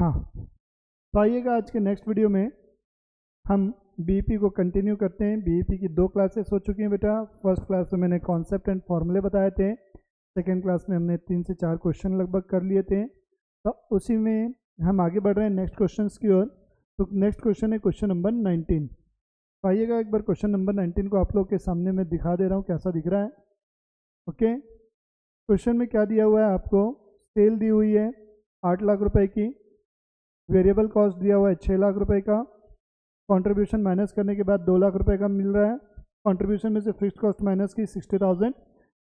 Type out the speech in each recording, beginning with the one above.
हाँ, तो आइएगा आज के नेक्स्ट वीडियो में हम बीईपी को कंटिन्यू करते हैं। बीईपी की 2 क्लासेस हो चुकी हैं बेटा। फर्स्ट क्लास में मैंने कॉन्सेप्ट एंड फॉर्मूले बताए थे, सेकेंड क्लास में हमने 3 से 4 क्वेश्चन लगभग कर लिए थे। तो उसी में हम आगे बढ़ रहे हैं नेक्स्ट क्वेश्चन की ओर। तो नेक्स्ट क्वेश्चन है क्वेश्चन नंबर 19। तो आइएगा एक बार क्वेश्चन नंबर 19 को आप लोग के सामने मैं दिखा दे रहा हूँ कैसा दिख रहा है। ओके, क्वेश्चन में क्या दिया हुआ है आपको, सेल दी हुई है 8 लाख रुपए की, वेरिएबल कॉस्ट दिया हुआ है 6 लाख रुपए का, कंट्रीब्यूशन माइनस करने के बाद 2 लाख रुपए का मिल रहा है, कंट्रीब्यूशन में से फिक्स्ड कॉस्ट माइनस की 60,000,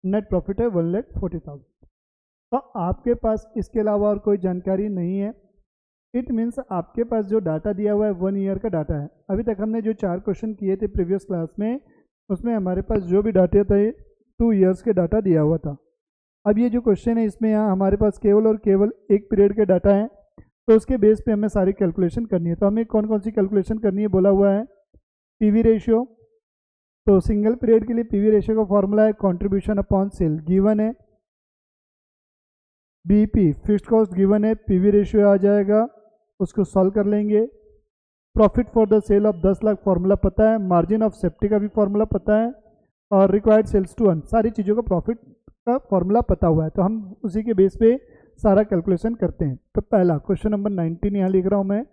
नेट प्रॉफिट है 1,40,000। तो आपके पास इसके अलावा और कोई जानकारी नहीं है। इट मीन्स आपके पास जो डाटा दिया हुआ है 1 ईयर का डाटा है। अभी तक हमने जो 4 क्वेश्चन किए थे प्रीवियस क्लास में, उसमें हमारे पास जो भी डाटा थे 2 ईयर्स के डाटा दिया हुआ था। अब ये जो क्वेश्चन है इसमें यहाँ हमारे पास केवल और केवल एक पीरियड के डाटा है, तो उसके बेस पे हमें सारी कैलकुलेशन करनी है। तो हमें कौन कौन सी कैलकुलेशन करनी है बोला हुआ है, पीवी रेशियो। तो सिंगल पीरियड के लिए पीवी रेशियो का फॉर्मूला है कंट्रीब्यूशन अपॉन सेल, गिवन है। बीईपी फिक्स्ड कॉस्ट गिवन है, पीवी रेशियो आ जाएगा, उसको सॉल्व कर लेंगे। Profit for the sale of 10 lakh formula पता है, मार्जिन ऑफ सेफ्टी का भी फॉर्मूला पता है, और रिक्वायर्ड सेल्स टू अर्न, सारी चीज़ों का प्रॉफिट का फॉर्मूला पता हुआ है। तो हम उसी के बेस पे सारा कैलकुलेशन करते हैं। तो पहला क्वेश्चन नंबर 19 यहाँ लिख रहा हूँ मैं,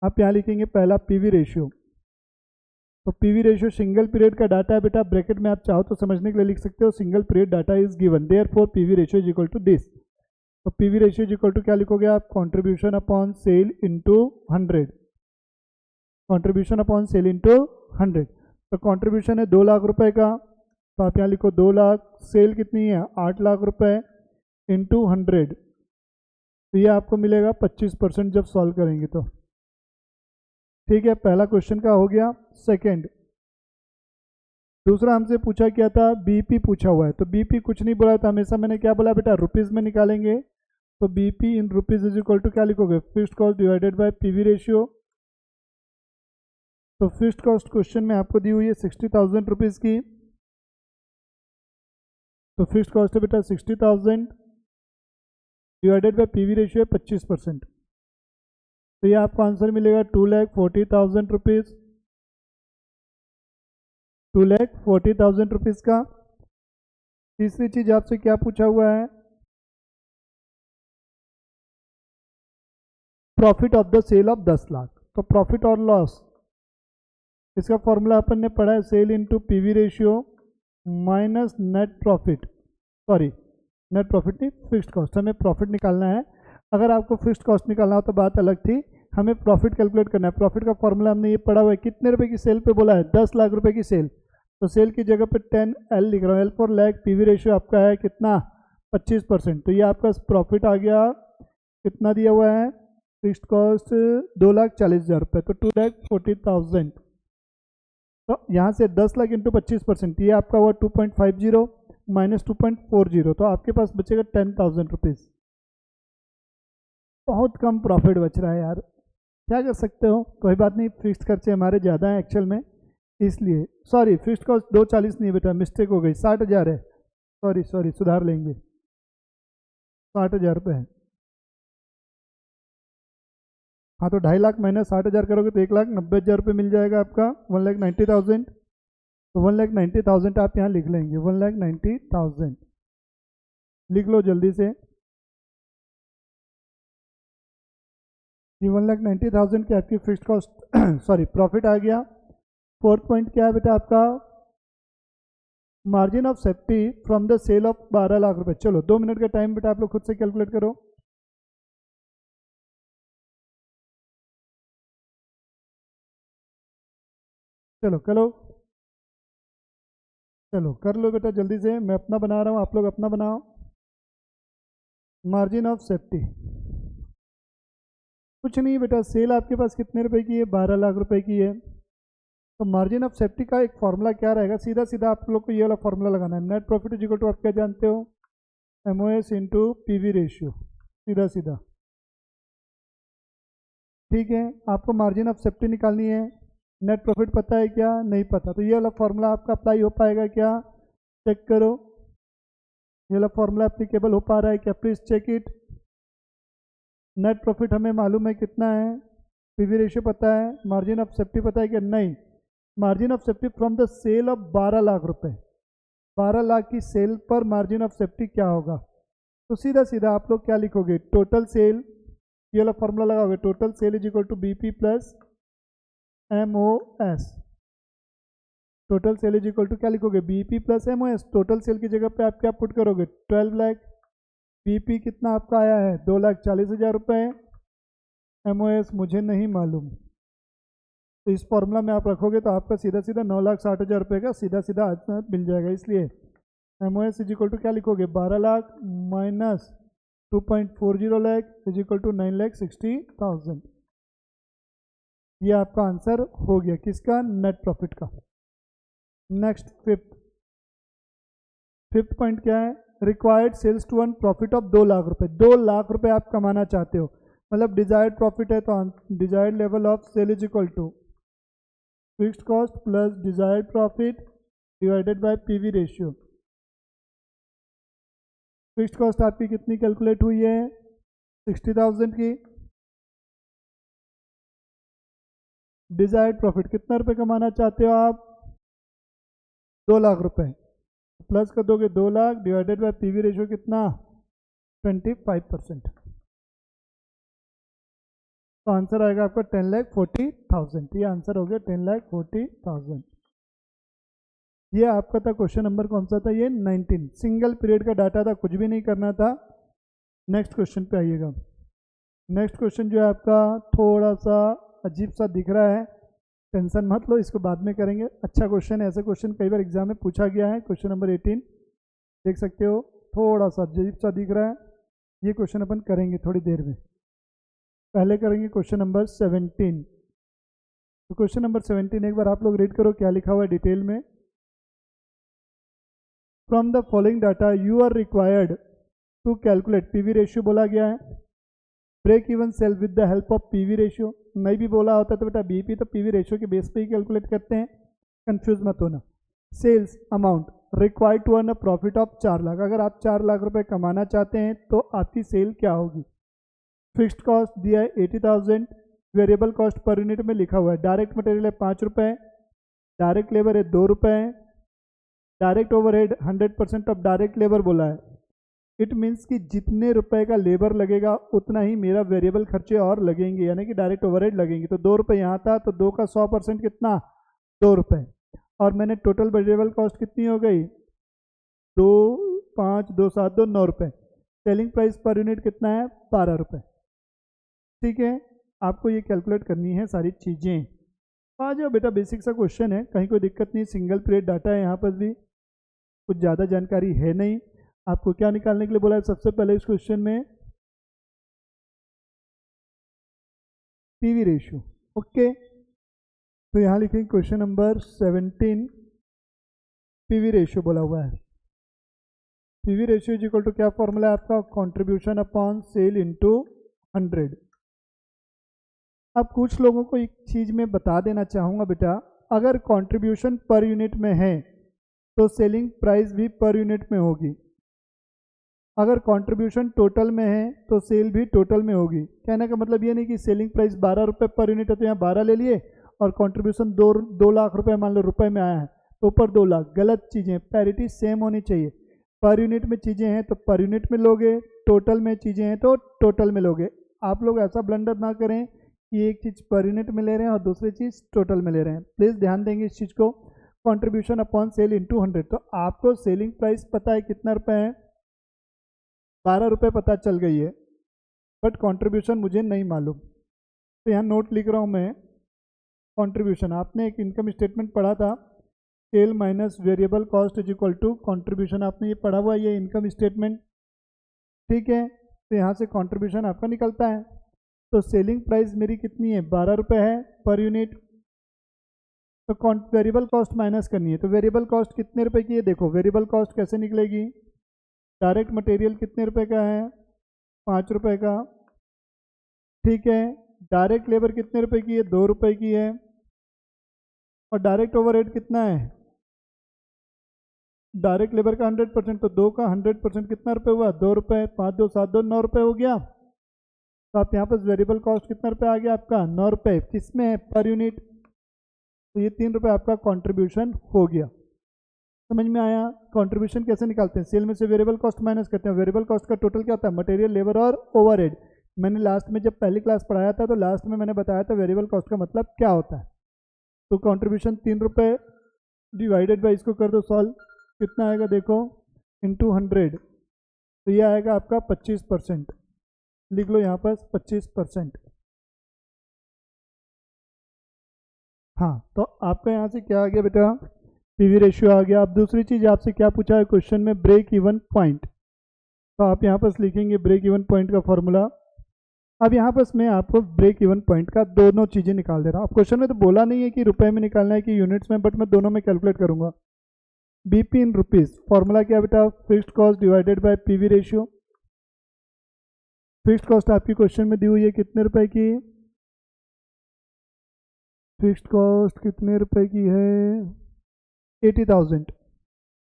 आप यहाँ लिखेंगे पहला पीवी रेशियो। तो पीवी रेशियो सिंगल पीरियड का डाटा है बेटा, ब्रैकेट में आप चाहो तो समझने के लिए लिख सकते हो, single period data is given, therefore PV ratio is equal to this. तो PV ratio is equal to क्या लिखोगे आप, contribution upon sale into 100, contribution upon sale into 100। तो कंट्रीब्यूशन है 2 लाख रुपए का, तो आप यहाँ लिखो 2 लाख, सेल कितनी है 8 लाख रुपए इंटू 100, तो ये आपको मिलेगा 25% जब सॉल्व करेंगे तो। ठीक है, पहला क्वेश्चन का हो गया। सेकंड, दूसरा हमसे पूछा क्या था, बीपी पूछा हुआ है। तो बीपी कुछ नहीं बोला था, हमेशा मैंने क्या बोला बेटा, रुपीज़ में निकालेंगे। तो BP in rupees is equal to क्या लिखोगे, fixed cost divided by PV ratio. तो फिक्स्ड कॉस्ट क्वेश्चन में आपको दी हुई है 60,000 रुपीज़ की, तो फिक्स्ड कॉस्ट है बेटा 60,000 डिवाइडेड बाय पीवी रेशियो है 25%। तो ये आपको आंसर मिलेगा 2,40,000 रुपीज़, 2,40,000 रुपीज़ का। तीसरी चीज़ आपसे क्या पूछा हुआ है, profit of the sale of 10 lakh. तो प्रॉफिट और लॉस, इसका फॉर्मूला अपन ने पढ़ा है, sale into PV ratio minus net profit, sorry net profit नहीं, फिक्स्ड कॉस्ट। हमें प्रॉफिट निकालना है। अगर आपको फिक्स्ड कॉस्ट निकालना हो तो बात अलग थी, हमें प्रॉफिट कैलकुलेट करना है। प्रॉफिट का फॉर्मूला हमने ये पढ़ा हुआ है, कितने रुपए की सेल पे बोला है, 10 लाख रुपए की सेल। तो सेल की जगह पे 10L लिख रहा हूँ, L for lakh, PV ratio आपका है कितना 25%। तो ये आपका प्रॉफिट आ गया, कितना दिया हुआ है, फिक्स्ड कॉस्ट 2,40,000 रुपये, तो 2,40,000। तो यहाँ से 10 लाख इंटू 25%, ये आपका हुआ 2.50 माइनस 2.40, तो आपके पास बचेगा 10,000 रुपीज़। बहुत कम प्रॉफिट बच रहा है यार, क्या कर सकते हो, कोई बात नहीं, फिक्स्ड खर्चे हमारे ज़्यादा हैं एक्चुअल में, इसलिए सॉरी फिक्स्ड कॉस्ट 240 नहीं बेटा, मिस्टेक हो गई, 60,000 है, सॉरी सुधार लेंगे, 60,000 रुपये है। हाँ, तो 2.5 लाख माइनस 60,000 करोगे तो 1,90,000 रुपये मिल जाएगा आपका, 1,90,000। तो 1,90,000 आप यहाँ लिख लेंगे, 1,90,000 लिख लो जल्दी से। ये 1,90,000 की आपकी फिक्स्ड कॉस्ट सॉरी प्रॉफिट आ गया। फोर्थ पॉइंट क्या है बेटा आपका, margin of safety from the sale of 12 lakh रुपए। चलो 2 मिनट का टाइम बेटा, आप लोग खुद से कैलकुलेट करो। चलो कर लो बेटा जल्दी से, मैं अपना बना रहा हूँ, आप लोग अपना बनाओ। मार्जिन ऑफ सेफ्टी कुछ नहीं बेटा, सेल आपके पास कितने रुपए की है, 12 लाख रुपए की है। तो मार्जिन ऑफ सेफ्टी का एक फॉर्मूला क्या रहेगा, सीधा सीधा आप लोग को ये वाला फॉर्मूला लगाना है, net profit is equal to, आप क्या जानते हो, MOS इंटू पीवी रेशियो, सीधा सीधा। ठीक है, आपको मार्जिन ऑफ सेफ्टी निकालनी है, नेट प्रॉफिट पता है क्या, नहीं पता, तो ये वाला फॉर्मूला आपका अप्लाई हो पाएगा क्या, चेक करो, ये वाला फॉर्मूला एप्लीकेबल हो पा रहा है क्या, please check it. Net profit हमें मालूम है कितना है, पीवी रेशियो पता है, मार्जिन ऑफ सेफ्टी पता है कि नहीं। Margin of safety from the sale of 12 lakh रुपए, 12 लाख की सेल पर मार्जिन ऑफ सेफ्टी क्या होगा? तो सीधा सीधा आप लोग क्या लिखोगे, टोटल सेल, ये वाला फॉर्मूला लगाओगे, total sale is equal to BP plus MOS. Total sale is equal to क्या लिखोगे, BP plus MOS. Total sale की जगह पे आप क्या पुट करोगे, 12 लाख। बीपी कितना आपका आया है, 2,40,000 रुपये। एमओएस मुझे नहीं मालूम, तो इस फॉर्मूला में आप रखोगे तो आपका सीधा सीधा 9,60,000 रुपये का सीधा सीधा मिल जाएगा। इसलिए एमओएस इज इक्वल टू क्या लिखोगे, 12 lakh minus 2.40 lakh is equal to 9,60,000। ये आपका आंसर हो गया किसका, नेट प्रॉफिट का। नेक्स्ट फिफ्थ पॉइंट क्या है, required sales to earn profit of 2 lakh रुपए। 2 लाख रुपए आप कमाना चाहते हो, मतलब डिजायर्ड प्रॉफिट है, तो desired level of sale is equal to fixed cost plus desired profit divided by PV ratio. Fixed cost आपकी कितनी कैलकुलेट हुई है, 60,000 की। डिजायर्ड प्रॉफिट कितना रुपए कमाना चाहते हो आप, 2 लाख रुपए, प्लस कर दोगे 2 lakh divided by PV ratio कितना, 25%। तो आंसर आएगा आपका 10,40,000। ये आंसर हो गया 10,40,000। ये आपका था क्वेश्चन नंबर कौन सा था, ये 19। सिंगल पीरियड का डाटा था, कुछ भी नहीं करना था। नेक्स्ट क्वेश्चन पे आइएगा। नेक्स्ट क्वेश्चन जो है आपका थोड़ा सा अजीब सा दिख रहा है, टेंशन मत लो, इसको बाद में करेंगे। अच्छा क्वेश्चन है, ऐसे क्वेश्चन कई बार एग्जाम में पूछा गया है। क्वेश्चन नंबर 18 देख सकते हो, थोड़ा सा अजीब सा दिख रहा है। ये क्वेश्चन अपन करेंगे थोड़ी देर में। पहले करेंगे क्वेश्चन नंबर 17। तो क्वेश्चन नंबर 17 एक बार आप लोग रीड करो क्या लिखा हुआ है डिटेल में। From the following data you are required to calculate, PV ratio बोला गया है, break even sale with the help of PV ratio. नहीं भी बोला होता तो बेटा बीपी तो पीवी रेशियो के बेस पे ही कैलकुलेट करते हैं, कंफ्यूज मत होना। Sales amount required to earn a profit of 4 lakh. अगर आप 4 लाख रुपए कमाना चाहते हैं तो आपकी सेल क्या होगी। फिक्स्ड कॉस्ट दिया है 80,000, वेरिएबल कॉस्ट पर यूनिट में लिखा हुआ है, डायरेक्ट मटेरियल है 5 रुपये, डायरेक्ट लेबर है 2 रुपये, direct overhead 100% of direct labour बोला है। इट मीन्स कि जितने रुपए का लेबर लगेगा उतना ही मेरा वेरिएबल खर्चे और लगेंगे, यानी कि डायरेक्ट ओवरहेड लगेंगे। तो 2 रुपये यहाँ था, तो 2 का 100% कितना, 2 रुपये। और मैंने टोटल वेरिएबल कॉस्ट कितनी हो गई, 2, 5, 2, 7, 2, 9 रुपये। सेलिंग प्राइस पर यूनिट कितना है, 12 रुपये। ठीक है, आपको ये कैलकुलेट करनी है सारी चीज़ें। आ जाओ बेटा, बेसिक सा क्वेश्चन है, कहीं कोई दिक्कत नहीं। सिंगल पीरियड डाटा है, यहाँ पर भी कुछ ज़्यादा जानकारी है नहीं। आपको क्या निकालने के लिए बोला है, सबसे पहले इस क्वेश्चन में पीवी रेशियो। ओके, तो यहाँ लिखेंगे क्वेश्चन नंबर 17 पीवी रेशियो बोला हुआ है। PV ratio is equal to क्या फॉर्मूला है आपका, कंट्रीब्यूशन अपॉन सेल इनटू 100। अब कुछ लोगों को एक चीज़ मैं बता देना चाहूँगा बेटा, अगर कंट्रीब्यूशन पर यूनिट में है तो सेलिंग प्राइस भी पर यूनिट में होगी। अगर कंट्रीब्यूशन टोटल में है तो सेल भी टोटल में होगी। कहने का मतलब ये नहीं कि सेलिंग प्राइस 12 रुपये पर यूनिट है तो यहाँ 12 ले लिए और कंट्रीब्यूशन 2 लाख रुपए मान लो रुपए में आया है तो ऊपर 2 लाख, गलत चीज़ें। पैरिटी सेम होनी चाहिए। पर यूनिट में चीज़ें हैं तो पर यूनिट में लोगे, टोटल में चीज़ें हैं तो टोटल में लोगे। आप लोग ऐसा ब्लंडर ना करें कि एक चीज़ पर यूनिट में ले रहे हैं और दूसरी चीज़ टोटल में ले रहे हैं। प्लीज़ ध्यान देंगे इस चीज़ को। कंट्रीब्यूशन अपॉन सेल इनटू 100, तो आपको सेलिंग प्राइस पता है कितना रुपए है, 12 रुपये पता चल गई है, बट कंट्रीब्यूशन मुझे नहीं मालूम। तो यहाँ नोट लिख रहा हूँ मैं, कंट्रीब्यूशन आपने एक इनकम स्टेटमेंट पढ़ा था, sale minus variable cost is equal to contribution, आपने ये पढ़ा हुआ है, ये इनकम स्टेटमेंट। ठीक है, तो यहाँ से कंट्रीब्यूशन आपका निकलता है। तो सेलिंग प्राइस मेरी कितनी है, 12 रुपये है पर यूनिट। तो वेरिएबल कॉस्ट माइनस करनी है, तो वेरिएबल कॉस्ट कितने रुपए की है, देखो वेरिएबल कॉस्ट कैसे निकलेगी। डायरेक्ट मटेरियल कितने रुपए का है, 5 रुपये का। ठीक है, डायरेक्ट लेबर कितने रुपए की है, 2 रुपये की है। और डायरेक्ट ओवरहेड कितना है, डायरेक्ट लेबर का 100%, तो 2 का 100% कितना रुपए हुआ, 2 रुपये। 5, 2, 7, 2, 9 रुपये हो गया। तो आप यहाँ पर वेरिएबल कॉस्ट कितना रुपये आ गया आपका 9 रुपये, किस में है पर यूनिट, तो ये 3 रुपये आपका कंट्रीब्यूशन हो गया। समझ में आया? कंट्रीब्यूशन कैसे निकालते हैं, सेल में से वेरिएबल कॉस्ट माइनस करते हैं। वेरिएबल कॉस्ट का टोटल क्या होता है, मटेरियल, लेबर और ओवरहेड। मैंने लास्ट में जब पहली क्लास पढ़ाया था तो लास्ट में मैंने बताया था वेरिएबल कॉस्ट का मतलब क्या होता है। तो कंट्रीब्यूशन 3 रुपये डिवाइडेड बाई, इसको कर दो सॉल्व, कितना आएगा देखो, इंटू 100, तो ये आएगा आपका 25%। लिख लो यहाँ पर 25%। हाँ, तो आपका यहाँ से क्या आ गया बेटा, पीवी रेशियो आ गया। अब दूसरी चीज़ आपसे क्या पूछा है क्वेश्चन में, ब्रेक इवन पॉइंट। तो आप यहाँ पर लिखेंगे ब्रेक इवन पॉइंट का फॉर्मूला। अब यहाँ पर मैं आपको ब्रेक इवन पॉइंट का दोनों चीज़ें निकाल दे रहा हूँ। अब क्वेश्चन में तो बोला नहीं है कि रुपए में निकालना है कि यूनिट्स में, बट मैं दोनों में कैलकुलेट करूँगा। बीपी इन रुपीज़, फॉर्मूला क्या बेटा, fixed cost divided by PV ratio. Fixed cost आपकी क्वेश्चन में दी हुई है कितने रुपए की, फिक्स्ड कॉस्ट कितने रुपए की है, 80,000।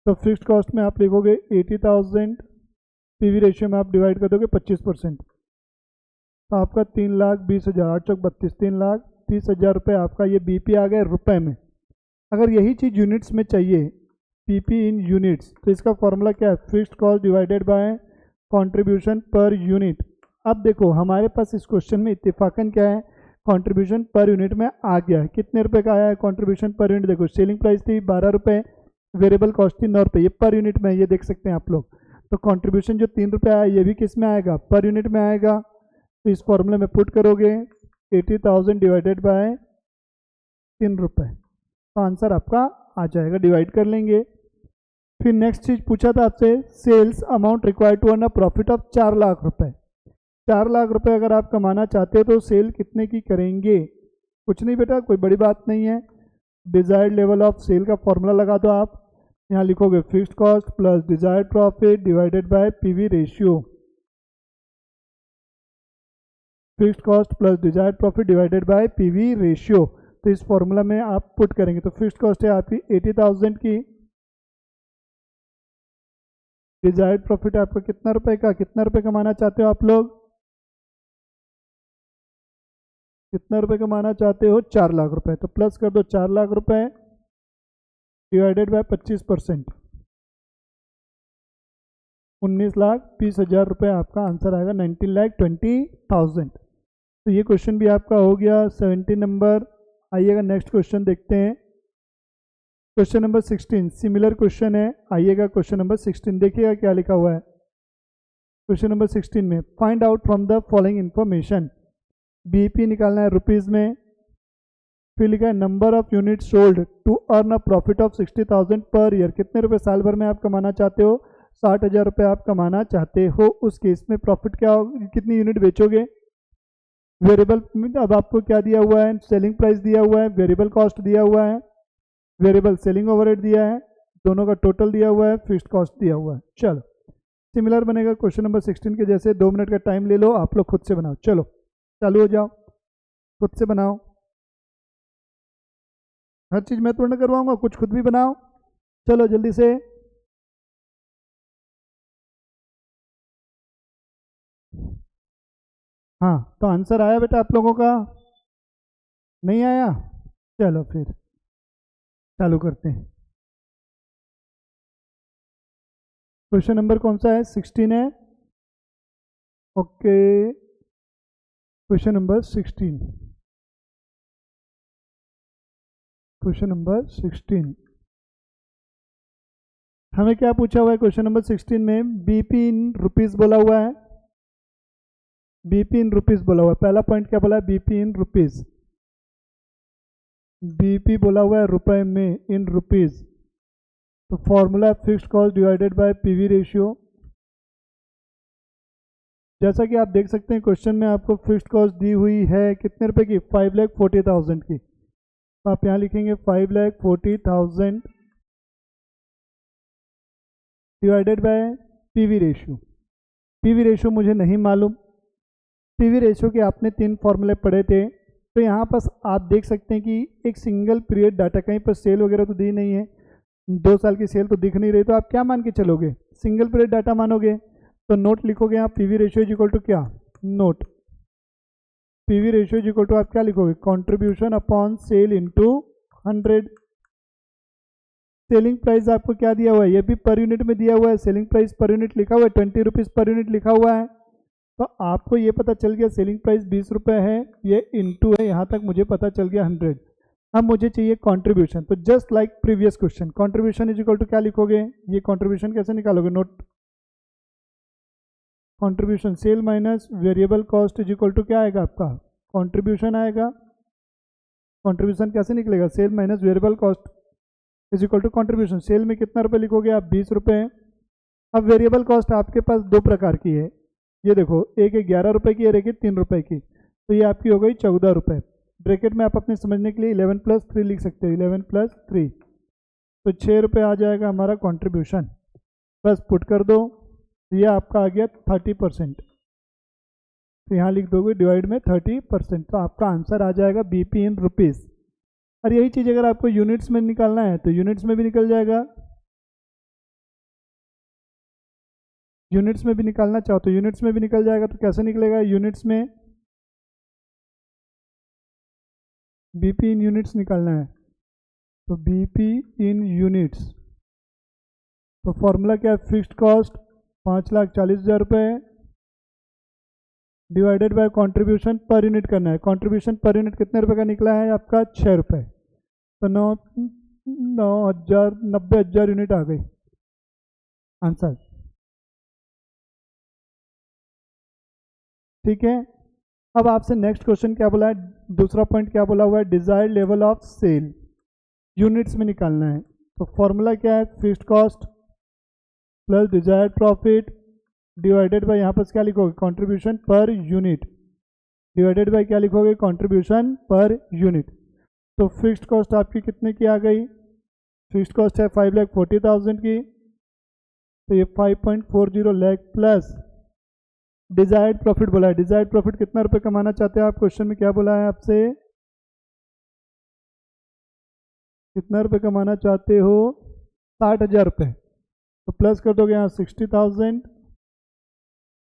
तो फिक्स्ड कॉस्ट में आप लिखोगे 80,000, पीवी रेशियो में आप डिवाइड कर दोगे 25%, तो आपका 3,20,000, 832, 3,30,000 रुपये आपका ये बीपी आ गए रुपए में। अगर यही चीज़ यूनिट्स में चाहिए, पीपी इन यूनिट्स, तो इसका फॉर्मूला क्या है, fixed cost divided by contribution per unit. अब देखो हमारे पास इस क्वेश्चन में इत्तेफाकन क्या है, कंट्रीब्यूशन पर यूनिट में आ गया है। कितने रुपए का आया है कंट्रीब्यूशन पर यूनिट, देखो सेलिंग प्राइस थी 12 रुपये, वेरिएबल कॉस्ट थी 9 रुपये, ये पर यूनिट में, ये देख सकते हैं आप लोग। तो कंट्रीब्यूशन जो 3 रुपये आया ये भी किस में आएगा, पर यूनिट में आएगा। तो इस फॉर्मूले में पुट करोगे 80,000 डिवाइडेड बाय 3 रुपये, तो आंसर आपका आ जाएगा, डिवाइड कर लेंगे। फिर नेक्स्ट चीज़ पूछा था आपसे, sales amount required to earn a profit of 4 lakh रुपए। 4 लाख रुपए अगर आप कमाना चाहते हो तो सेल कितने की करेंगे, कुछ नहीं बेटा, कोई बड़ी बात नहीं है। डिजायर्ड लेवल ऑफ सेल का फॉर्मूला लगा दो आप, यहाँ लिखोगे fixed cost plus desired profit divided by PV ratio. Fixed cost plus desired profit divided by PV ratio, तो इस फॉर्मूला में आप पुट करेंगे। तो फिक्स्ड कॉस्ट है आपकी 80,000 की, डिजायर्ड प्रॉफिट आपका कितना रुपए का, कितना रुपए कमाना चाहते हो आप लोग, कितना रुपए कमाना चाहते हो, 4 लाख रुपए, तो प्लस कर दो 4 लाख रुपए डिवाइडेड बाय 25%, 19,20,000 रुपए आपका आंसर आएगा, 19,20,000। तो ये क्वेश्चन भी आपका हो गया 70 नंबर। आइएगा नेक्स्ट क्वेश्चन देखते हैं, क्वेश्चन नंबर 16, सिमिलर क्वेश्चन है। आइएगा क्वेश्चन नंबर 16 देखिएगा क्या लिखा हुआ है। क्वेश्चन नंबर 16 में find out from the following information, BP निकालना है रुपीज़ में, फिर लिखा है number of unit sold to earn a profit of 60,000 per year. कितने रुपए साल भर में आप कमाना चाहते हो, 60,000 रुपये आप कमाना चाहते हो। उस केस में प्रॉफिट क्या होगा, कितनी यूनिट बेचोगे। वेरिएबल अब आपको क्या दिया हुआ है, सेलिंग प्राइस दिया हुआ है, वेरिएबल कॉस्ट दिया हुआ है, वेरिएबल सेलिंग ओवरहेड दिया है, दोनों का टोटल दिया हुआ है, फिक्स्ड कॉस्ट दिया हुआ है। चलो सिमिलर बनेगा क्वेश्चन नंबर 16 के जैसे। 2 मिनट का टाइम ले लो, आप लोग खुद से बनाओ, चलो चालू हो जाओ, खुद से बनाओ। हर चीज़ मैं पूर्ण करवाऊंगा, कुछ खुद भी बनाओ, चलो जल्दी से। हाँ, तो आंसर आया बेटा आप लोगों का, नहीं आया, चलो फिर चालू करते हैं। क्वेश्चन नंबर कौन सा है, 16 है, okay. Question number 16, question number 16 हमें क्या पूछा हुआ है क्वेश्चन नंबर 16 में, बीपी इन रुपीज़ बोला हुआ है, बीपी इन रुपीज़ बोला हुआ है। पहला पॉइंट क्या बोला है, बीपी इन रुपीज़, बीपी बोला हुआ है रुपए में, इन रुपीज़। तो formula fixed cost divided by PV ratio. जैसा कि आप देख सकते हैं क्वेश्चन में आपको फिक्स्ड कॉस्ट दी हुई है कितने रुपए की, 5,40,000 की। तो आप यहाँ लिखेंगे 5,40,000 divided by PV ratio. PV ratio मुझे नहीं मालूम, पीवी रेशियो के आपने 3 फॉर्मूले पढ़े थे। तो यहाँ पर आप देख सकते हैं कि एक सिंगल पीरियड डाटा, कहीं पर सेल वगैरह तो दी नहीं है, 2 साल की सेल तो दिख नहीं रही, तो आप क्या मान के चलोगे, सिंगल पीरियड डाटा मानोगे। तो नोट लिखोगे आप, PV ratio is equal to क्या, note PV ratio is equal to आप क्या लिखोगे, contribution upon sale into 100। Selling price आपको क्या दिया हुआ है, ये भी पर यूनिट में दिया हुआ है, सेलिंग प्राइस पर यूनिट लिखा हुआ है, 20 रुपीज़ पर यूनिट लिखा हुआ है। तो आपको ये पता चल गया सेलिंग प्राइस 20 रुपये है, ये इनटू है, यहाँ तक मुझे पता चल गया 100। अब मुझे चाहिए कंट्रीब्यूशन, तो just like previous question contribution is equal to क्या लिखोगे, ये कंट्रीब्यूशन कैसे निकालोगे, note contribution sale minus variable cost is equal to क्या आएगा आपका, कंट्रीब्यूशन आएगा। कंट्रीब्यूशन कैसे निकलेगा, sale minus variable cost is equal to contribution. Sale में कितना रुपए लिखोगे आप, 20 रुपये। अब वेरिएबल कॉस्ट आपके पास दो प्रकार की है, ये देखो, एक है 11 रुपये की और एक है 3 रुपये की, तो ये आपकी हो गई 14 रुपये। ब्रैकेट में आप अपने समझने के लिए 11 + 3 लिख सकते हो, 11 + 3, तो 6 रुपये आ जाएगा हमारा कंट्रीब्यूशन। बस पुट कर दो, ये आपका आ गया 30%, तो यहाँ लिख दोगे डिवाइड में 30%, तो आपका आंसर आ जाएगा बीपी इन रुपीज़। और यही चीज़ अगर आपको यूनिट्स में निकालना है तो यूनिट्स में भी निकल जाएगा, यूनिट्स में भी निकालना चाहो तो यूनिट्स में भी निकल जाएगा। तो कैसे निकलेगा, यूनिट्स में बीपी इन यूनिट्स निकालना है, तो बीपी इन यूनिट्स, तो फॉर्मूला क्या है, फिक्स्ड कॉस्ट 5,40,000 रुपये divided by contribution per unit करना है। कंट्रीब्यूशन पर यूनिट कितने रुपए का निकला है आपका, 6 रुपये, तो 90,000 यूनिट आ गई आंसर। ठीक है, अब आपसे नेक्स्ट क्वेश्चन क्या बोला है, दूसरा पॉइंट क्या बोला हुआ है, desired level of sale units में निकालना है। तो फॉर्मूला क्या है, fixed cost plus desired profit divided by, यहाँ पर क्या लिखोगे, contribution per unit divided by क्या लिखोगे, कंट्रीब्यूशन पर यूनिट। तो फिक्स्ड कॉस्ट आपकी कितने की आ गई, फिक्स्ड कॉस्ट है 5,40,000 की, तो ये 5.40 लाख प्लस डिजायर्ड प्रॉफिट बोला है। डिजायर्ड प्रॉफिट कितना रुपए कमाना चाहते हैं आप, क्वेश्चन में क्या बोला है आपसे, कितना रुपए कमाना चाहते हो, 60,000 रुपये, तो प्लस कर दोगे यहाँ 60,000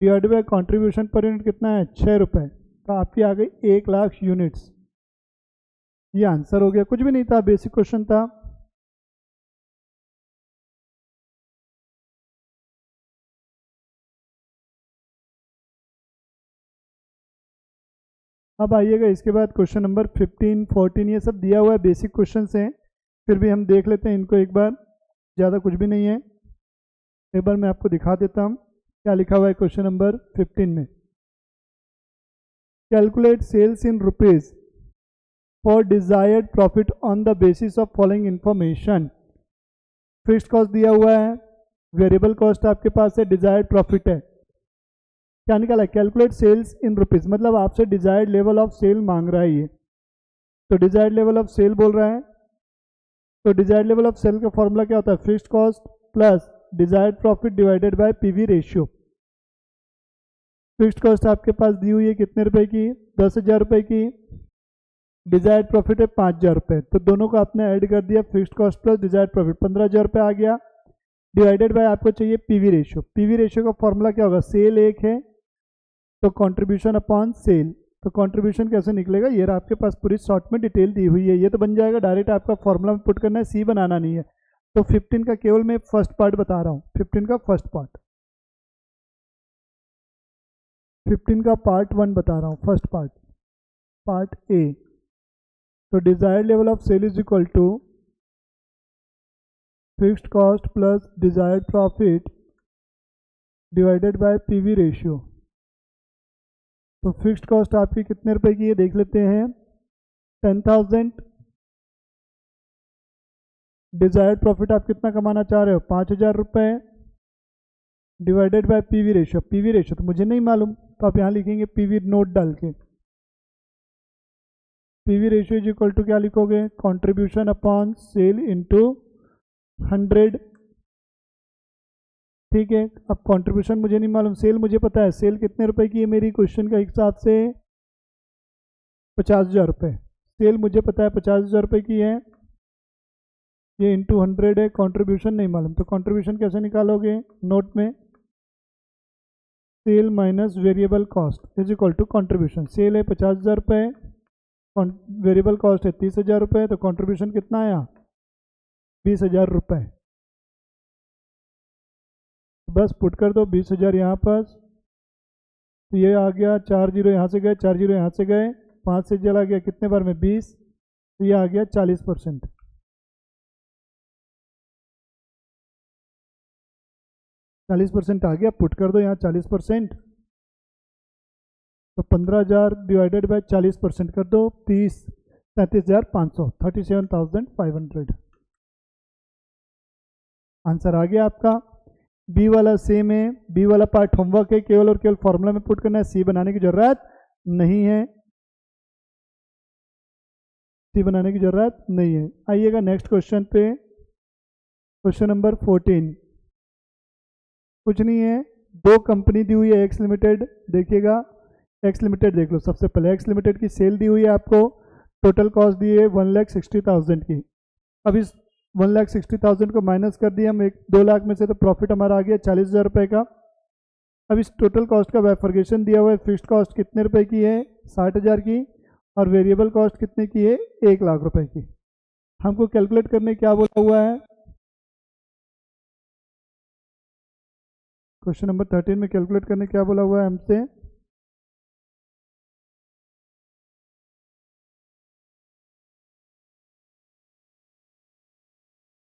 divide by contribution per unit कितना है, 6 रुपये, तो आपकी आ गई 1 लाख यूनिट्स। ये आंसर हो गया, कुछ भी नहीं था, बेसिक क्वेश्चन था। अब आइएगा इसके बाद क्वेश्चन नंबर 15, 14, ये सब दिया हुआ है, बेसिक क्वेश्चन हैं, फिर भी हम देख लेते हैं इनको एक बार, ज़्यादा कुछ भी नहीं है। एक बार मैं आपको दिखा देता हूँ क्या लिखा हुआ है क्वेश्चन नंबर 15 में, calculate sales in rupees for desired profit on the basis of following information. Fixed cost दिया हुआ है, वेरिएबल कॉस्ट आपके पास है, डिजायर्ड प्रॉफिट है, क्या निकाला, कैलकुलेट सेल्स इन रुपीज़, मतलब आपसे डिजायर्ड लेवल ऑफ सेल मांग रहा है ये, तो डिजायर्ड लेवल ऑफ सेल बोल रहा है, तो डिजायर्ड लेवल ऑफ सेल का फॉर्मूला क्या होता है, fixed cost plus desired profit divided by PV ratio. Fixed cost आपके पास दी हुई है कितने रुपए की, 10,000 रुपये की, डिजायर्ड प्रॉफिट है 5,000 रुपये, तो दोनों को आपने ऐड कर दिया, fixed cost plus desired profit 15,000 रुपये आ गया, डिवाइडेड बाय आपको चाहिए पीवी रेशियो। पीवी रेशियो का फॉर्मूला क्या होगा, सेल 1 है तो कंट्रीब्यूशन अपॉन सेल, तो कंट्रीब्यूशन कैसे निकलेगा, ये आपके पास पूरी शॉर्ट में डिटेल दी हुई है, ये तो बन जाएगा डायरेक्ट, आपका फॉर्मूला में पुट करना है, सी बनाना नहीं है। तो 15 का केवल मैं फर्स्ट पार्ट बता रहा हूँ, 15 का फर्स्ट पार्ट, 15 का पार्ट 1 बता रहा हूँ, फर्स्ट पार्ट, पार्ट ए। तो desired level of sale is equal to fixed cost plus desired profit divided by PV ratio. तो फिक्स्ड कॉस्ट आपकी कितने रुपए की है देख लेते हैं, 10,000, डिजायर्ड प्रॉफिट आप कितना कमाना चाह रहे हो, 5,000 रुपये, divided by PV ratio. PV ratio तो मुझे नहीं मालूम, तो आप यहाँ लिखेंगे पीवी नोट डाल के, PV ratio is equal to क्या लिखोगे, कंट्रीब्यूशन अपॉन सेल इनटू 100। ठीक है, अब कंट्रीब्यूशन मुझे नहीं मालूम, सेल मुझे पता है, सेल कितने रुपए की है मेरी, क्वेश्चन का हिसाब से 50,000 रुपये, सेल मुझे पता है 50,000 रुपये की है, ये इंटू 100 है, कंट्रीब्यूशन नहीं मालूम, तो कंट्रीब्यूशन कैसे निकालोगे, नोट में sale minus variable cost is equal to contribution. Sale है 50,000 रुपये, वेरिएबल कॉस्ट है 30,000 रुपये, तो कॉन्ट्रीब्यूशन कितना आया 20,000 रुपये। बस पुट कर दो 20,000 यहाँ पर, तो ये आ गया 4 जीरो यहाँ से गए, 4 जीरो यहाँ से गए, 5 से चला गया कितने बार में 20, तो ये आ गया 40%। 40% आ गया, पुट कर दो यहाँ 40%, तो 15,000 डिवाइडेड बाय 40% कर दो, 37,500, 37,500 आंसर आ गया आपका। बी वाला सेम है, बी वाला पार्ट होमवर्क है, केवल और केवल फॉर्मूला में पुट करना है, सी बनाने की जरूरत नहीं है, सी बनाने की जरूरत नहीं है। आइएगा नेक्स्ट क्वेश्चन पे, क्वेश्चन नंबर 14। कुछ नहीं है, दो कंपनी दी हुई है, एक्स लिमिटेड, देखिएगा एक्स लिमिटेड देख लो। सबसे पहले एक्स लिमिटेड की सेल दी हुई है आपको, टोटल कॉस्ट दी है 1,60,000 की। अब इस 1,60,000 को माइनस कर दिया हम 2 लाख में से, तो प्रॉफिट हमारा आ गया 40,000 रुपये का। अब इस टोटल कॉस्ट का बाइफर्केशन दिया हुआ है, फिक्स्ड कॉस्ट कितने रुपए की है 60,000 की, और वेरिएबल कॉस्ट कितने की है 1 लाख रुपए की। हमको कैलकुलेट करने क्या बोला हुआ है, क्वेश्चन नंबर 13 में कैलकुलेट करने क्या बोला हुआ है हमसे,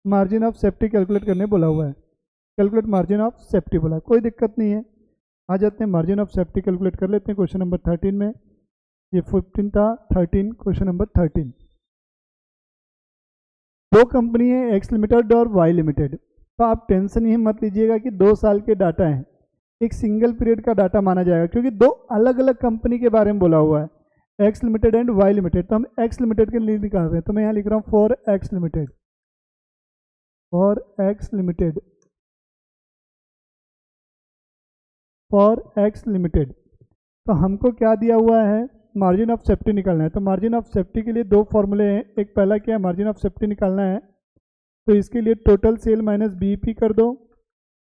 मार्जिन ऑफ सेफ्टी कैलकुलेट करने बोला हुआ है। कैलकुलेट मार्जिन ऑफ सेफ्टी बोला है, कोई दिक्कत नहीं है, आ जाते हैं मार्जिन ऑफ सेफ्टी कैलकुलेट कर लेते हैं क्वेश्चन नंबर 13 में। ये 15 था, 13 क्वेश्चन नंबर 13। दो कंपनी है, एक्स लिमिटेड और वाई लिमिटेड, तो आप टेंशन ही मत लीजिएगा कि 2 साल के डाटा हैं, एक सिंगल पीरियड का डाटा माना जाएगा, क्योंकि दो अलग अलग कंपनी के बारे में बोला हुआ है, X limited and Y limited. तो हम एक्स लिमिटेड के लिए निकाल रहे हैं, तो मैं यहाँ लिख रहा हूँ for x limited, for x limited, for x limited. तो हमको क्या दिया हुआ है, मार्जिन ऑफ सेफ्टी निकालना है। तो मार्जिन ऑफ सेफ्टी के लिए 2 फॉर्मूले हैं, एक पहला क्या है, मार्जिन ऑफ सेफ्टी निकालना है, तो इसके लिए टोटल सेल माइनस बीईपी कर दो,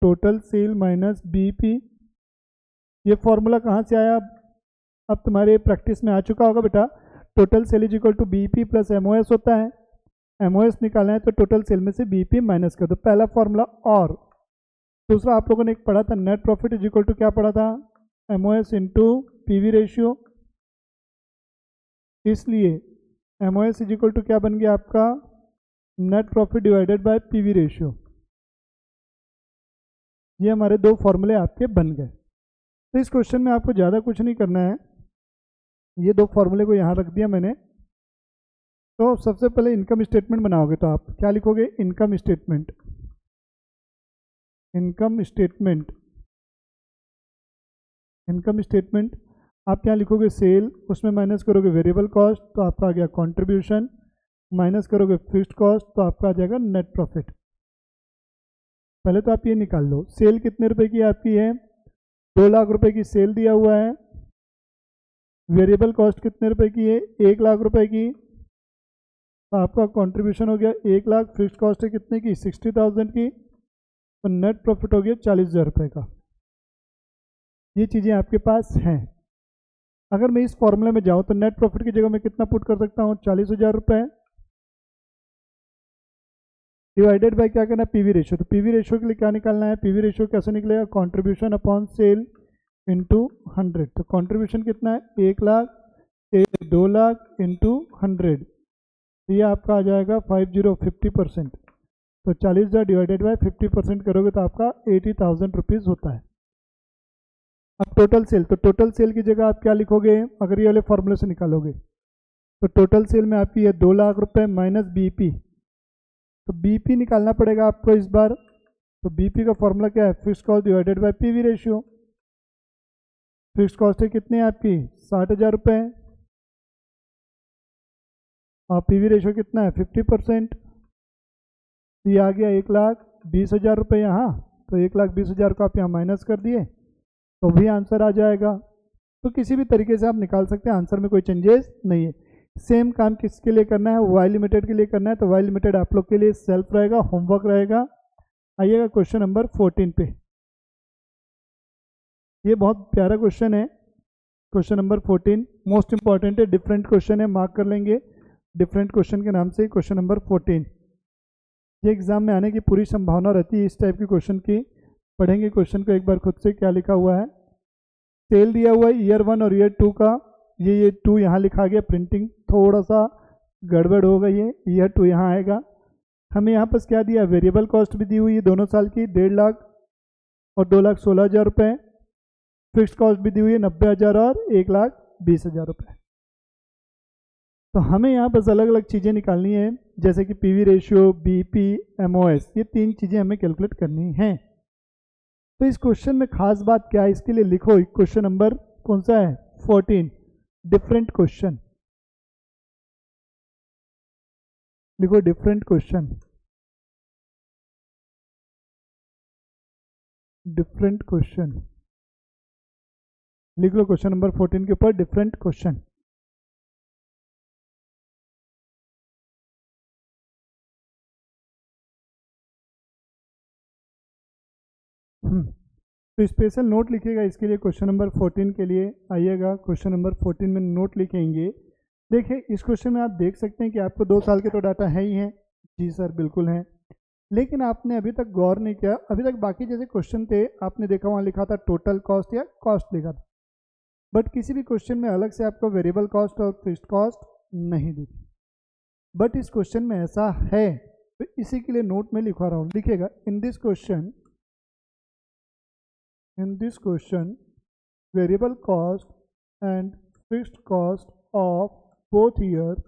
टोटल सेल माइनस बीईपी। ये फॉर्मूला कहाँ से आया, अब तुम्हारे प्रैक्टिस में आ चुका होगा बेटा, total sale is equal to BEP plus MOS होता है, एमओएस निकालना है तो टोटल सेल में से बीईपी माइनस कर दो, पहला फॉर्मूला। और दूसरा आप लोगों ने एक पढ़ा था, net profit is equal to क्या पढ़ा था, एमओएस इंटू पीवी रेशियो, इसलिए एमओएस इज इक्वल टू क्या बन गया आपका, net profit divided by PV ratio. ये हमारे 2 फॉर्मूले आपके बन गए। तो इस क्वेश्चन में आपको ज़्यादा कुछ नहीं करना है, ये 2 फॉर्मूले को यहाँ रख दिया मैंने। तो सबसे पहले इनकम स्टेटमेंट बनाओगे, तो आप क्या लिखोगे, income statement, income statement, income statement आप क्या लिखोगे, सेल, उसमें माइनस करोगे वेरिएबल कॉस्ट, तो आपका आ गया कंट्रीब्यूशन, माइनस करोगे फिक्स्ड कॉस्ट, तो आपका आ जाएगा नेट प्रॉफिट। पहले तो आप ये निकाल लो, सेल कितने रुपए की आपकी है, 2 लाख रुपए की सेल दिया हुआ है, वेरिएबल कॉस्ट कितने रुपए की है 1 लाख रुपए की, तो आपका कंट्रीब्यूशन हो गया 1 लाख, फिक्स्ड कॉस्ट है कितने की 60,000 की, तो नेट प्रॉफिट हो गया 40,000 रुपये का। ये चीज़ें आपके पास हैं। अगर मैं इस फॉर्मूले में जाऊं तो नेट प्रॉफिट की जगह मैं कितना पुट कर सकता हूं, 40,000 रुपये, डिवाइडेड बाय क्या करना है, पीवी रेशियो। तो पीवी रेशियो के लिए क्या निकालना है, पीवी रेशियो कैसे निकलेगा, कंट्रीब्यूशन अपॉन सेल इंटू 100। तो कंट्रीब्यूशन कितना है 1 लाख, सेल 2 लाख इंटू 100, तो ये आपका आ जाएगा 50% तो 40,000 डिवाइडेड बाय 50% करोगे तो आपका 80,000 रुपीज़ होता है। अब टोटल सेल, तो टोटल सेल की जगह आप क्या लिखोगे, अगर ये वाले फॉर्मूले से निकालोगे तो टोटल सेल में आपकी है 2 लाख रुपए माइनस बीपी, तो बीपी निकालना पड़ेगा आपको इस बार। तो बीपी का फॉर्मूला क्या है, fixed cost divided by PV ratio. Fixed cost है कितनी है आपकी 60,000 रुपये, और पीवी रेशियो कितना है 50%, तो ये आ गया 1,20,000 रुपये यहाँ। तो 1,20,000 को आप यहाँ माइनस कर दिए तो भी आंसर आ जाएगा। तो किसी भी तरीके से आप निकाल सकते हैं, आंसर में कोई चेंजेस नहीं है। सेम काम किसके लिए करना है, वाई लिमिटेड के लिए करना है, तो वाई लिमिटेड आप लोग के लिए सेल्फ रहेगा, होमवर्क रहेगा। आइएगा क्वेश्चन नंबर 14 पे। ये बहुत प्यारा क्वेश्चन है, क्वेश्चन नंबर 14 मोस्ट इंपॉर्टेंट है, डिफरेंट क्वेश्चन है, मार्क कर लेंगे डिफरेंट क्वेश्चन के नाम से। क्वेश्चन नंबर 14 ये एग्जाम में आने की पूरी संभावना रहती है इस टाइप के क्वेश्चन की। पढ़ेंगे क्वेश्चन को एक बार खुद से, क्या लिखा हुआ है। सेल दिया हुआ है ईयर 1 और ईयर 2 का, ये 2 यहाँ लिखा गया, प्रिंटिंग थोड़ा सा गड़बड़ हो गई है, ईयर 2 यहाँ आएगा। हमें यहाँ पर क्या दिया, वेरिएबल कॉस्ट भी दी हुई है दोनों साल की 1.5 लाख और 2,16,000 रुपये, फिक्स कॉस्ट भी दी हुई है 90,000 और 1,20,000 रुपये। तो हमें यहाँ बस अलग अलग चीज़ें निकालनी है, जैसे कि पीवी रेशियो, बीपी, एमओएस, ये 3 चीज़ें हमें कैलकुलेट करनी हैं। तो इस क्वेश्चन में खास बात क्या है, इसके लिए लिखो क्वेश्चन नंबर कौन सा है, 14 डिफरेंट क्वेश्चन। लिखो डिफरेंट क्वेश्चन, डिफरेंट क्वेश्चन लिख लो क्वेश्चन नंबर 14 के ऊपर डिफरेंट क्वेश्चन। तो स्पेशल नोट लिखिएगा इसके लिए, क्वेश्चन नंबर 14 के लिए आइएगा, क्वेश्चन नंबर 14 में नोट लिखेंगे। देखिए इस क्वेश्चन में आप देख सकते हैं कि आपको 2 साल के तो डाटा है ही हैं, जी सर बिल्कुल हैं, लेकिन आपने अभी तक गौर नहीं किया। अभी तक बाकी जैसे क्वेश्चन थे आपने देखा वहाँ लिखा था टोटल कॉस्ट या कॉस्ट लिखा था, बट किसी भी क्वेश्चन में अलग से आपको वेरिएबल कॉस्ट और फिक्स्ड कॉस्ट नहीं दी थी। बट इस क्वेश्चन में ऐसा है, तो इसी के लिए नोट में लिखवा रहा हूँ, लिखेगा in this question variable cost and fixed cost of both years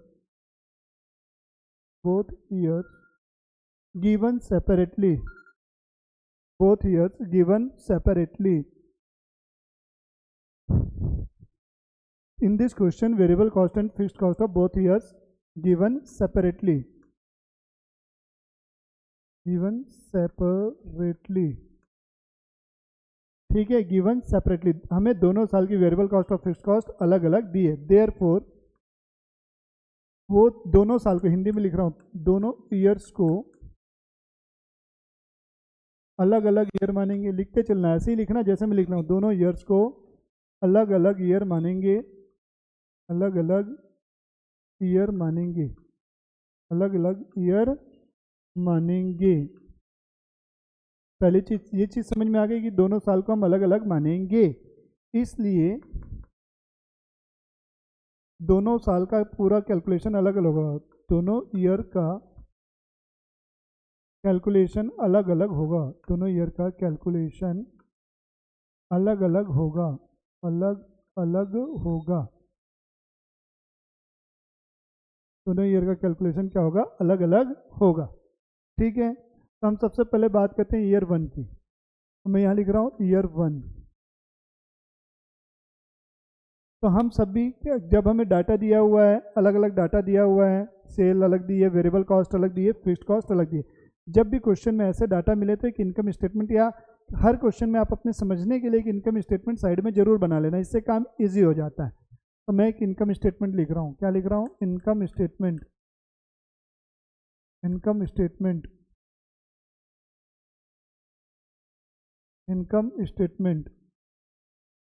given separately, in this question variable cost and fixed cost of both years given separately, ठीक है, गिवन सेपरेटली, हमें दोनों साल की वेरिएबल कॉस्ट और फिक्स्ड कॉस्ट अलग अलग दी है। देयरफॉर वो दोनों साल को, हिंदी में लिख रहा हूँ, दोनों ईयर्स को अलग अलग ईयर मानेंगे। लिखते चलना, ऐसे ही लिखना जैसे मैं लिख रहा हूँ, दोनों ईयर्स को अलग अलग ईयर मानेंगे, अलग अलग ईयर मानेंगे, अलग अलग ईयर मानेंगे। पहली चीज, ये चीज समझ में आ गई कि दोनों साल को हम अलग अलग मानेंगे, इसलिए दोनों साल का पूरा कैलकुलेशन अलग अलग होगा, दोनों ईयर का कैलकुलेशन अलग अलग होगा, दोनों ईयर का कैलकुलेशन अलग अलग होगा, अलग अलग होगा, दोनों ईयर का कैलकुलेशन क्या होगा, अलग अलग होगा। ठीक है, तो हम सबसे पहले बात करते हैं ईयर 1 की। तो मैं यहाँ लिख रहा हूँ ईयर 1। तो हम सभी, जब हमें डाटा दिया हुआ है, अलग अलग डाटा दिया हुआ है, सेल अलग दी है, वेरिएबल कॉस्ट अलग दी है, फिक्स्ड कॉस्ट अलग दी है, जब भी क्वेश्चन में ऐसे डाटा मिले तो एक इनकम स्टेटमेंट, या हर क्वेश्चन में आप अपने समझने के लिए एक इनकम स्टेटमेंट साइड में जरूर बना लेना, इससे काम ईजी हो जाता है। तो मैं एक इनकम स्टेटमेंट लिख रहा हूँ, क्या लिख रहा हूँ, income statement, income statement, income statement.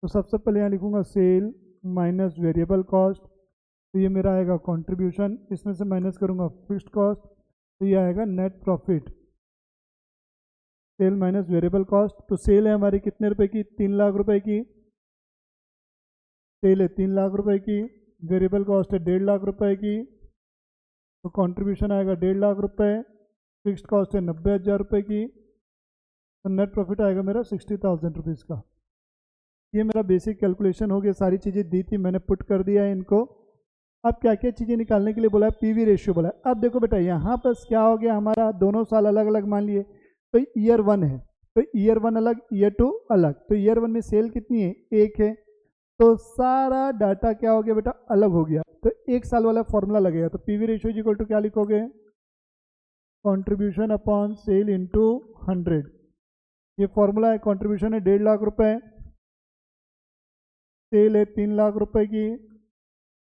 तो सबसे पहले यहाँ लिखूंगा सेल माइनस वेरिएबल कॉस्ट, तो ये मेरा आएगा कंट्रीब्यूशन, इसमें से माइनस करूंगा फिक्स्ड कॉस्ट, तो ये आएगा net profit. Sale minus variable cost, तो सेल है हमारी कितने रुपए की, 3 लाख रुपए की, सेल है 3 लाख रुपए की, वेरिएबल कॉस्ट है 1.5 लाख रुपए की, तो कंट्रीब्यूशन आएगा 1.5 लाख रुपए, फिक्स्ड कॉस्ट है 90,000 रुपये की, तो नेट प्रॉफिट आएगा मेरा 60,000 रुपीज़ का। ये मेरा बेसिक कैलकुलेशन हो गया, सारी चीज़ें दी थी मैंने, पुट कर दिया है इनको। अब क्या क्या चीज़ें निकालने के लिए बोला है, पीवी रेशियो बोला है। अब देखो बेटा यहाँ पर क्या हो गया, हमारा दोनों साल अलग अलग मान लिए, तो ईयर 1 है, तो ईयर 1 अलग, ईयर 2 अलग, तो ईयर 1 में सेल कितनी है, 1 है, तो सारा डाटा क्या हो गया बेटा, अलग हो गया, तो 1 साल वाला फॉर्मूला लगेगा। तो PV ratio is equal to क्या लिखोगे, कॉन्ट्रीब्यूशन अपॉन सेल इंटू 100, ये फॉर्मूला है। कॉन्ट्रीब्यूशन है 1.5 लाख रुपए, सेल है 3 लाख रुपए की,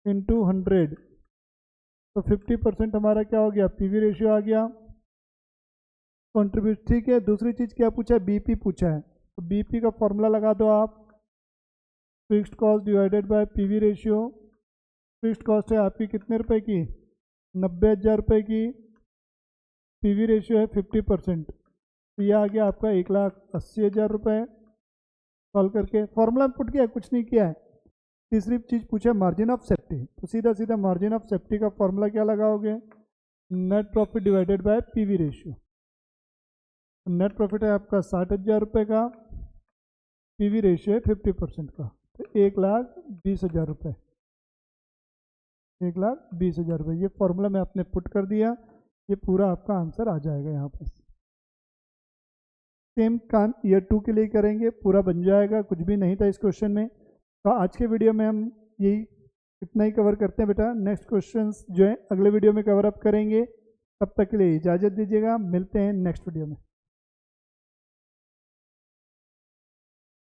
इंटू 100, तो 50% हमारा क्या हो गया, पीवी रेशियो आ गया, कॉन्ट्रीब्यूशन। ठीक है, दूसरी चीज़ क्या पूछा है, बीपी पूछा है, तो बीपी का फॉर्मूला लगा दो आप, fixed cost divided by PV ratio. Fixed cost है आपकी कितने रुपए की, 90,000 रुपये की, पीवी रेशियो है 50%, तो ये आ गया आपका 1,80,000 रुपये। सॉल्व करके फॉर्मूला पुट किया, कुछ नहीं किया है। तीसरी चीज़ पूछा मार्जिन ऑफ सेफ्टी, तो सीधा सीधा मार्जिन ऑफ सेफ्टी का फॉर्मूला क्या लगाओगे, net profit divided by PV ratio. Net profit है आपका 60,000 रुपये का, पीवी रेशियो है 50% का, तो 1,20,000 रुपये, 1,20,000 रुपये। ये फॉर्मूला में आपने पुट कर दिया, ये पूरा आपका आंसर आ जाएगा यहाँ पर। सेम काम ईयर 2 के लिए करेंगे, पूरा बन जाएगा, कुछ भी नहीं था इस क्वेश्चन में। तो आज के वीडियो में हम यही इतना ही कवर करते हैं बेटा। नेक्स्ट क्वेश्चंस जो है अगले वीडियो में कवर अप करेंगे। तब तक के लिए इजाज़त दीजिएगा, मिलते हैं नेक्स्ट वीडियो में।